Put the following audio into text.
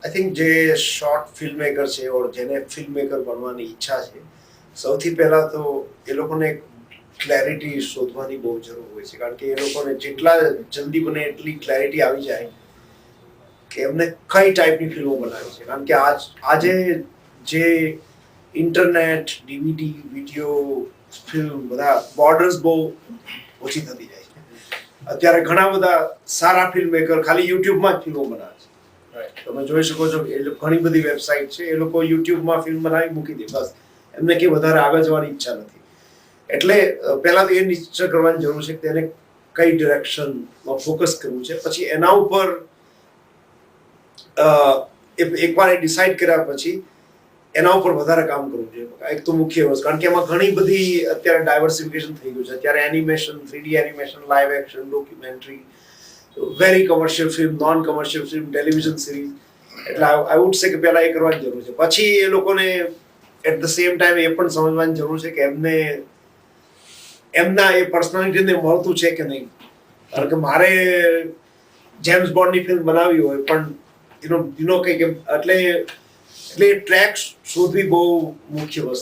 I think જે short film maker છે ઓર જેને ફિલ્મ મેકર બનવાની ઈચ્છા છે, સૌથી પહેલા તો એ લોકોને ક્લેરિટી શોધવાની બહુ જરૂર હોય છે. કારણ કે એ લોકોને જેટલા જલ્દી બને એટલી ક્લેરિટી આવી જાય કે એમને કઈ ટાઈપની ફિલ્મો બનાવી છે. કારણ કે આજે જે ઇન્ટરનેટ, ડીવીડી, વિડીયો, ફિલ્મ, બધા બોર્ડર્સ બહુ ઓછી થતી જાય છે. અત્યારે ઘણા બધા સારા ફિલ્મ મેકર ખાલી યુટ્યુબમાં જ ફિલ્મો બનાવે છે. તમે જોઈ શકો છો ઘણી બધી વેબસાઇટ છે, એ લોકો યુટ્યુબમાં ફિલ્મ બનાવી મૂકી દે, બસ એમને કે વધારે આગળ જવાની ઈચ્છા નથી. એટલે પહેલા તો એ નિશ્ચય કરવાની જરૂર છે કે તેને કઈ ડિરેક્શનમાં ફોકસ કરવું છે. પછી એના ઉપર એકવાર એ ડિસાઇડ કર્યા પછી એના ઉપર વધારે કામ કરવું જોઈએ. એક તો મુખ્ય વસ્તુ, કારણ કે એમાં ઘણી બધી અત્યારે ડાયવર્સિફિકેશન થઈ ગયું છે. અત્યારે animation, 3D animation, live action, documentary, very commercial film, non commercial film, television series. એટલે આઈ વુડ સે કે પહેલા એ કરવાની જરૂર છે. પછી એ લોકોને એટ ધ સેમ ટાઈમ એ પણ સમજવાની જરૂર છે કે એમને એમના એ પર્સનાલિટીને મળતું છે કે નહીં. કારણ કે મારે જેમ્સ બોન્ડની ફિલ્મ બનાવી હોય પણ કંઈક એટલે ટ્રેક શોધવી બહુ મુખ્ય વસ્તુ